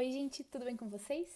Oi, gente, tudo bem com vocês?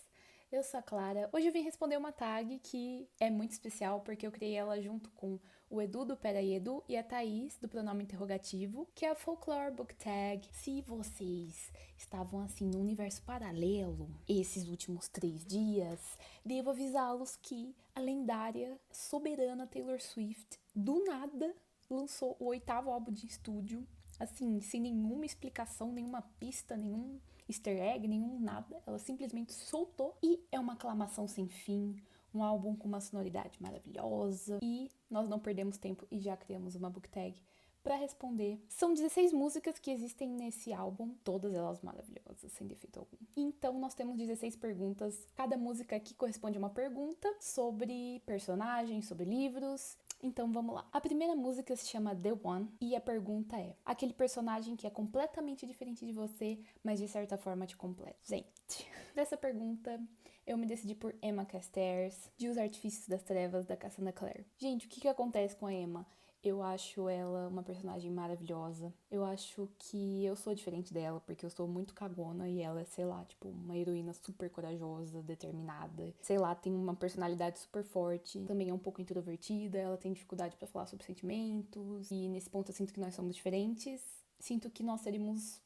Eu sou a Clara. Hoje eu vim responder uma tag que é muito especial porque eu criei ela junto com o Edu do Peraí Edu e a Thaís do Pronome Interrogativo, que é a Folklore Book Tag. Se vocês estavam assim no universo paralelo esses últimos 3 dias, devo avisá-los que a lendária, soberana Taylor Swift, do nada, lançou o 8º álbum de estúdio, assim, sem nenhuma explicação, nenhuma pista, nenhum easter egg, nenhum nada. Ela simplesmente soltou e é uma aclamação sem fim, um álbum com uma sonoridade maravilhosa. E nós não perdemos tempo e já criamos uma book tag para responder. São 16 músicas que existem nesse álbum, todas elas maravilhosas, sem defeito algum. Então nós temos 16 perguntas. Cada música aqui corresponde a uma pergunta sobre personagens, sobre livros. Então vamos lá. A primeira música se chama The One e a pergunta é: aquele personagem que é completamente diferente de você, mas de certa forma te completa. Gente, dessa pergunta eu me decidi por Emma Casteres, de Os Artifícios das Trevas, da Cassandra Clare. Gente, o que acontece com a Emma? Eu acho ela uma personagem maravilhosa. Eu acho que eu sou diferente dela, porque eu sou muito cagona e ela é, sei lá, tipo, uma heroína super corajosa, determinada. Sei lá, tem uma personalidade super forte. Também é um pouco introvertida, ela tem dificuldade pra falar sobre sentimentos. E nesse ponto eu sinto que nós somos diferentes. Sinto que nós seríamos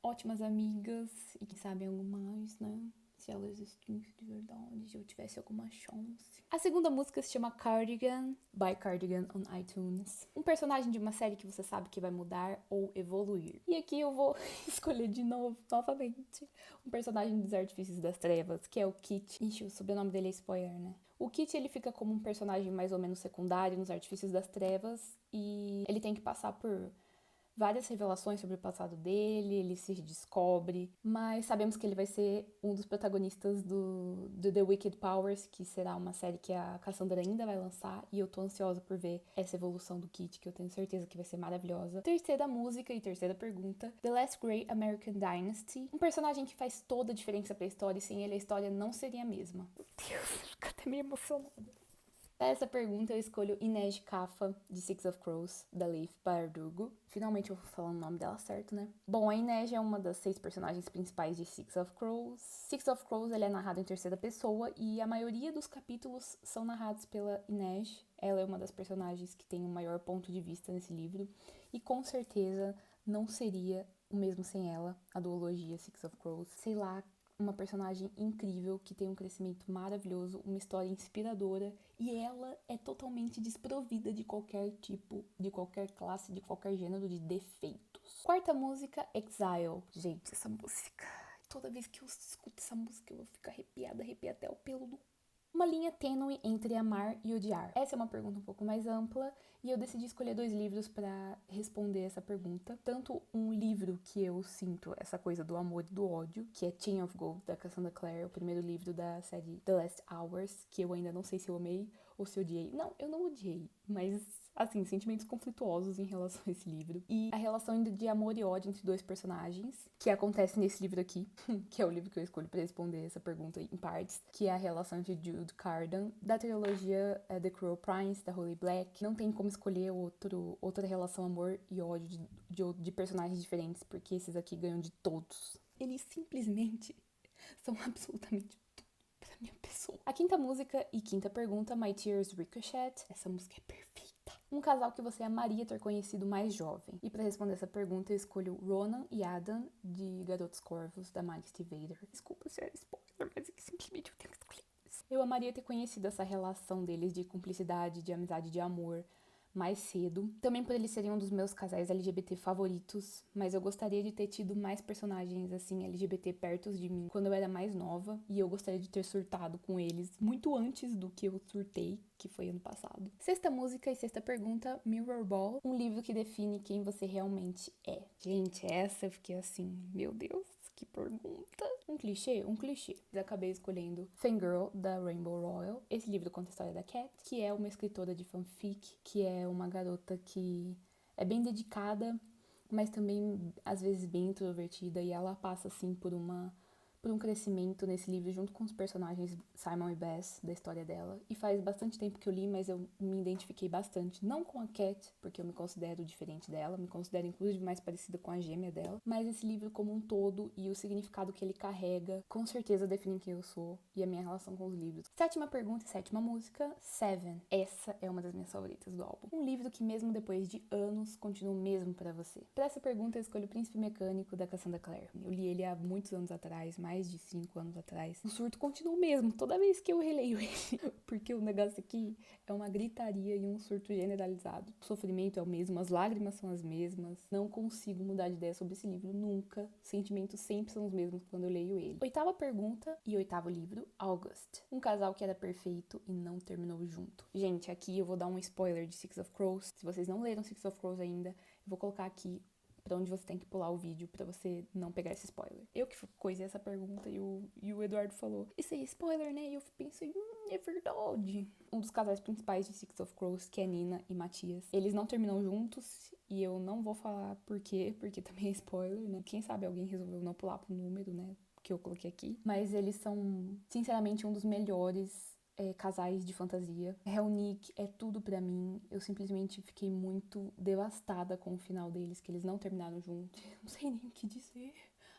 ótimas amigas e quem sabe algo mais, né? Se ela existisse de verdade, se eu tivesse alguma chance. A segunda música se chama Cardigan, by Cardigan on iTunes. Um personagem de uma série que você sabe que vai mudar ou evoluir. E aqui eu vou escolher de novo, novamente, um personagem dos Artifícios das Trevas, que é o Kit. Ixi, o sobrenome dele é spoiler, né? O Kit, ele fica como um personagem mais ou menos secundário nos Artifícios das Trevas e ele tem que passar por várias revelações sobre o passado dele, ele se descobre, mas sabemos que ele vai ser um dos protagonistas do The Wicked Powers, que será uma série que a Cassandra ainda vai lançar, e eu tô ansiosa por ver essa evolução do Kit, que eu tenho certeza que vai ser maravilhosa. Terceira música e terceira pergunta: The Last Great American Dynasty, um personagem que faz toda a diferença pra história, e sem ele a história não seria a mesma. Meu Deus, fico até meio emocionada. Para essa pergunta, eu escolho Inej Kaffa, de Six of Crows, da Leif Bardugo. Finalmente eu vou falar o nome dela certo, né? Bom, a Inej é uma das 6 personagens principais de Six of Crows. Six of Crows, ele é narrado em terceira pessoa e a maioria dos capítulos são narrados pela Inej. Ela é uma das personagens que tem o maior ponto de vista nesse livro e com certeza não seria o mesmo sem ela, a duologia Six of Crows. Sei lá, uma personagem incrível, que tem um crescimento maravilhoso, uma história inspiradora, e ela é totalmente desprovida de qualquer tipo, de qualquer classe, de qualquer gênero de defeitos. Quarta música, Exile. Gente, essa música, toda vez que eu escuto essa música eu vou ficar arrepiada, arrepia até o pelo do... Uma linha tênue entre amar e odiar. Essa é uma pergunta um pouco mais ampla e eu decidi escolher 2 livros para responder essa pergunta. Tanto um livro que eu sinto essa coisa do amor e do ódio, que é Chain of Gold, da Cassandra Clare, o primeiro livro da série The Last Hours, que eu ainda não sei se eu amei ou se odiei. Não, eu não odiei, mas, assim, sentimentos conflituosos em relação a esse livro. E a relação de amor e ódio entre 2 personagens, que acontece nesse livro aqui, que é o livro que eu escolho para responder essa pergunta em partes, que é a relação entre Jude Cardan, da trilogia The Cruel Prince, da Holly Black. Não tem como escolher outra relação amor e ódio de personagens diferentes, porque esses aqui ganham de todos. Eles simplesmente são absolutamente pra minha pessoa. A quinta música e quinta pergunta, My Tears Ricochet. Essa música é perfeita. Um casal que você amaria ter conhecido mais jovem. E pra responder essa pergunta, eu escolho Ronan e Adam, de Garotos Corvos, da Miley Vader. Desculpa se é spoiler, mas é que simplesmente eu tenho que escolher isso. Eu amaria ter conhecido essa relação deles de cumplicidade, de amizade, de amor mais cedo. Também por eles serem um dos meus casais LGBT favoritos, mas eu gostaria de ter tido mais personagens assim LGBT perto de mim quando eu era mais nova, e eu gostaria de ter surtado com eles muito antes do que eu surtei, que foi ano passado. Sexta música e sexta pergunta, Mirror Ball, um livro que define quem você realmente é. Gente, essa eu fiquei assim, meu Deus, que pergunta. Um clichê? Um clichê. Eu acabei escolhendo Fangirl, da Rainbow Royal. Esse livro conta a história da Cat, que é uma escritora de fanfic, que é uma garota que é bem dedicada, mas também às vezes bem introvertida, e ela passa assim por uma por um crescimento nesse livro junto com os personagens Simon e Bess, da história dela. E faz bastante tempo que eu li, mas eu me identifiquei bastante. Não com a Cat, porque eu me considero diferente dela, me considero inclusive mais parecida com a gêmea dela. Mas esse livro como um todo e o significado que ele carrega, com certeza definem quem eu sou e a minha relação com os livros. Sétima pergunta e sétima música, Seven. Essa é uma das minhas favoritas do álbum. Um livro que mesmo depois de anos, continua o mesmo pra você. Pra essa pergunta eu escolho O Príncipe Mecânico, da Cassandra Clare. Eu li ele há muitos anos atrás, mais de 5 anos atrás. O surto continua o mesmo, toda vez que eu releio ele. Porque o negócio aqui é uma gritaria e um surto generalizado. O sofrimento é o mesmo, as lágrimas são as mesmas. Não consigo mudar de ideia sobre esse livro, nunca. Sentimentos sempre são os mesmos quando eu leio ele. Oitava pergunta e oitavo livro, August. Um casal que era perfeito e não terminou junto. Gente, aqui eu vou dar um spoiler de Six of Crows. Se vocês não leram Six of Crows ainda, eu vou colocar aqui pra onde você tem que pular o vídeo pra você não pegar esse spoiler. Eu que coisei essa pergunta e o Eduardo falou, isso aí é spoiler, né? E eu pensei, é verdade. Um dos casais principais de Six of Crows, que é Nina e Matias, eles não terminam juntos e eu não vou falar por quê, porque também é spoiler, né? Quem sabe alguém resolveu não pular pro número, né? Que eu coloquei aqui. Mas eles são, sinceramente, um dos melhores casais de fantasia. Hellnick é tudo pra mim. Eu simplesmente fiquei muito devastada com o final deles, que eles não terminaram juntos. Não sei nem o que dizer.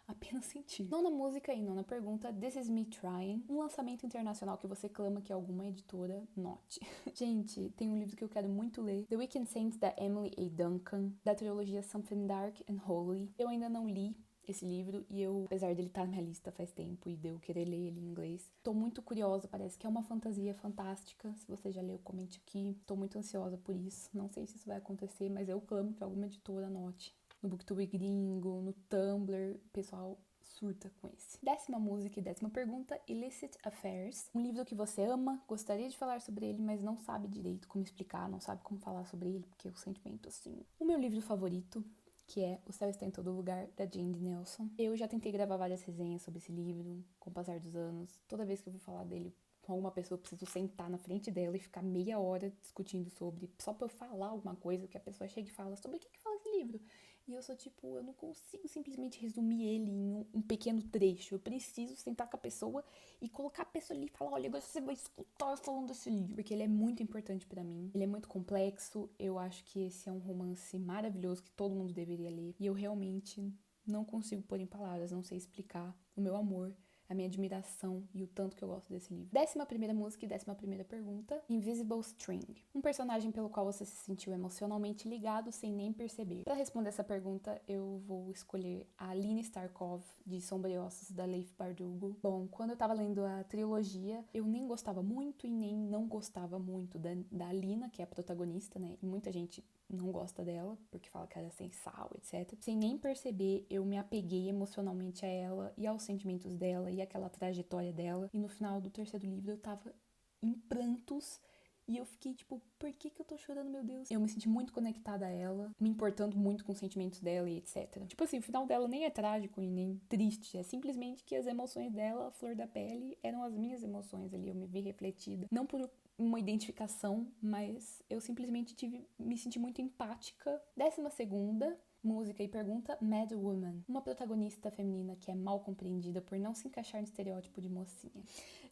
Apenas sentir. Nona música e nona pergunta, This Is Me Trying. Um lançamento internacional que você clama que alguma editora note. Gente, tem um livro que eu quero muito ler. The Weekend Saints, da Emily A. Duncan, da trilogia Something Dark and Holy. Eu ainda não li esse livro e eu, apesar dele estar na minha lista faz tempo e de eu querer ler ele em inglês, tô muito curiosa, parece que é uma fantasia fantástica. Se você já leu, comente aqui. Tô muito ansiosa por isso. Não sei se isso vai acontecer, mas eu clamo que alguma editora anote. No Booktube gringo, no Tumblr, o pessoal surta com esse. Décima música e décima pergunta, Illicit Affairs. Um livro que você ama, gostaria de falar sobre ele, mas não sabe direito como explicar, não sabe como falar sobre ele, porque o sentimento assim. O meu livro favorito, que é O Céu Está em Todo Lugar, da Jane Nelson. Eu já tentei gravar várias resenhas sobre esse livro, com o passar dos anos. Toda vez que eu vou falar dele com alguma pessoa, eu preciso sentar na frente dela e ficar meia hora discutindo sobre, só pra eu falar alguma coisa, que a pessoa chega e fala, sobre o que fala esse livro? E eu sou tipo, eu não consigo simplesmente resumir ele em um pequeno trecho. Eu preciso sentar com a pessoa e colocar a pessoa ali e falar, olha, agora você vai escutar eu falando desse livro. Porque ele é muito importante pra mim. Ele é muito complexo. Eu acho que esse é um romance maravilhoso que todo mundo deveria ler. E eu realmente não consigo pôr em palavras, não sei explicar o meu amor, a minha admiração e o tanto que eu gosto desse livro. 11ª música e 11ª pergunta, Invisible String. Um personagem pelo qual você se sentiu emocionalmente ligado sem nem perceber. Para responder essa pergunta, eu vou escolher a Aline Starkov, de Sombra e Ossos, da Leif Bardugo. Bom, quando eu tava lendo a trilogia, eu nem gostava muito e nem não gostava muito da Alina, que é a protagonista, né? E muita gente não gosta dela, porque fala que ela é sem sal, etc. Sem nem perceber, eu me apeguei emocionalmente a ela e aos sentimentos dela e aquela trajetória dela. E no final do terceiro livro eu tava em prantos e eu fiquei tipo, por que eu tô chorando, meu Deus? Eu me senti muito conectada a ela, me importando muito com os sentimentos dela e etc. Tipo assim, o final dela nem é trágico e nem triste, é simplesmente que as emoções dela, a flor da pele, eram as minhas emoções ali, eu me vi refletida. Não por uma identificação, mas eu simplesmente me senti muito empática. 12ª música e pergunta, Mad Woman. Uma protagonista feminina que é mal compreendida por não se encaixar no estereótipo de mocinha.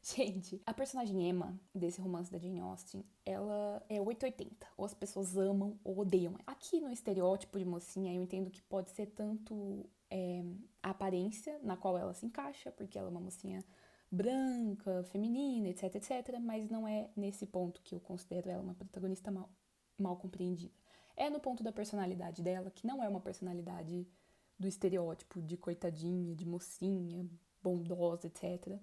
Gente, a personagem Emma, desse romance da Jane Austen, ela é 880. Ou as pessoas amam ou odeiam. Aqui no estereótipo de mocinha, eu entendo que pode ser tanto a aparência na qual ela se encaixa, porque ela é uma mocinha branca, feminina, etc, etc, mas não é nesse ponto que eu considero ela uma protagonista mal compreendida. É no ponto da personalidade dela, que não é uma personalidade do estereótipo de coitadinha, de mocinha, bondosa, etc.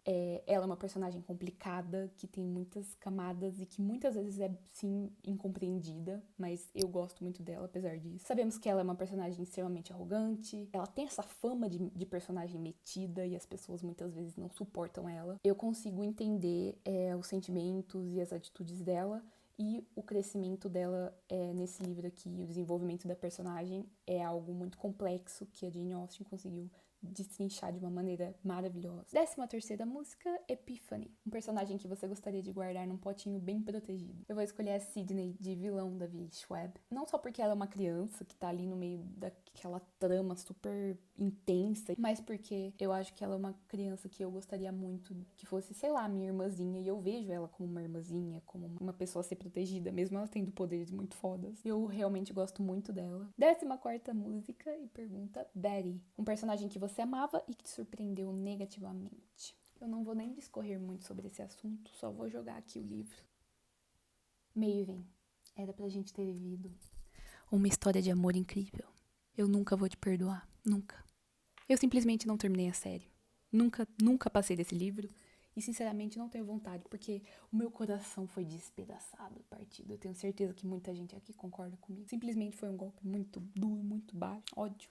Ela é uma personagem complicada, que tem muitas camadas e que muitas vezes é, sim, incompreendida, mas eu gosto muito dela, apesar disso. Sabemos que ela é uma personagem extremamente arrogante, ela tem essa fama de personagem metida e as pessoas muitas vezes não suportam ela. Eu consigo entender os sentimentos e as atitudes dela, e o crescimento dela nesse livro aqui, o desenvolvimento da personagem, é algo muito complexo que a Jane Austen conseguiu destrinchar de uma maneira maravilhosa. 13ª música, Epiphany. Um personagem que você gostaria de guardar num potinho bem protegido. Eu vou escolher a Sydney, de Vilão, da V.H. Schwab. Não só porque ela é uma criança que tá ali no meio daquela trama super intensa, mas porque eu acho que ela é uma criança que eu gostaria muito que fosse, sei lá, minha irmãzinha, e eu vejo ela como uma irmãzinha, como uma pessoa a ser protegida, mesmo ela tendo poderes muito fodas. Eu realmente gosto muito dela. 14ª música e pergunta, Betty. Um personagem que você amava e que te surpreendeu negativamente. Eu não vou nem discorrer muito sobre esse assunto, só vou jogar aqui o livro. Maven. Era pra gente ter vivido uma história de amor incrível. Eu nunca vou te perdoar. Nunca. Eu simplesmente não terminei a série. Nunca passei desse livro. E, sinceramente, não tenho vontade, porque o meu coração foi despedaçado, partido. Eu tenho certeza que muita gente aqui concorda comigo. Simplesmente foi um golpe muito duro, muito baixo. Ódio.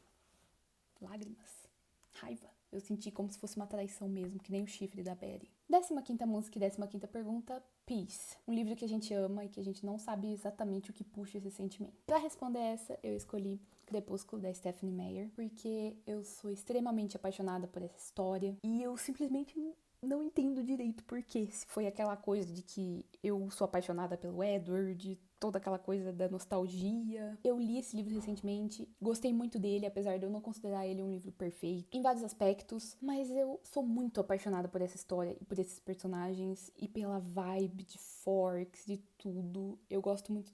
Lágrimas. Raiva. Eu senti como se fosse uma traição mesmo, que nem o chifre da Betty. 15ª música e 15ª pergunta, Peace. Um livro que a gente ama e que a gente não sabe exatamente o que puxa esse sentimento. Pra responder essa, eu escolhi Crepúsculo, da Stephenie Meyer, porque eu sou extremamente apaixonada por essa história e eu simplesmente não entendo direito por quê. Se foi aquela coisa de que eu sou apaixonada pelo Edward, toda aquela coisa da nostalgia. Eu li esse livro recentemente, gostei muito dele, apesar de eu não considerar ele um livro perfeito em vários aspectos, mas eu sou muito apaixonada por essa história e por esses personagens e pela vibe de Forks, de tudo. Eu gosto muito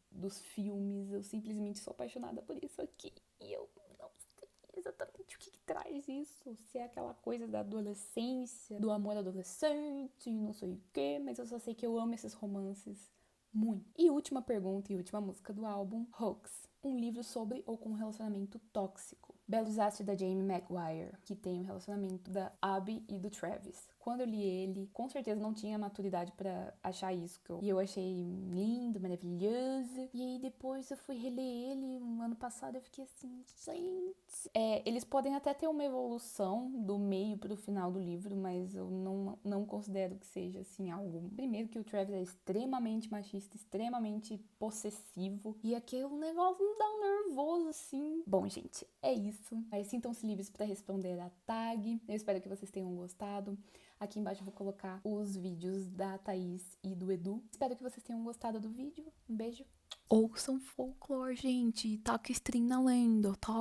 dos filmes, eu simplesmente sou apaixonada por isso aqui e eu não sei exatamente o que traz isso, se é aquela coisa da adolescência, do amor adolescente, não sei o que, mas eu só sei que eu amo esses romances muito. E última pergunta e última música do álbum, Hoax. Um livro sobre ou com um relacionamento tóxico. Belos Astros, da Jamie Maguire, que tem o relacionamento da Abby e do Travis. Quando eu li ele, com certeza não tinha maturidade pra achar isso. E eu achei lindo, maravilhoso. E aí depois eu fui reler ele no ano passado, eu fiquei assim, gente... eles podem até ter uma evolução do meio pro final do livro, mas eu não considero que seja, assim, algo... Primeiro que o Travis é extremamente machista, extremamente possessivo. E aquele negócio me dá um nervoso, assim. Bom, gente, é isso. Mas sintam-se livres pra responder a tag. Eu espero que vocês tenham gostado. Aqui embaixo eu vou colocar os vídeos da Thaís e do Edu. Espero que vocês tenham gostado do vídeo. Um beijo. Ouçam folclore, gente. Taca stream na lenda, tá?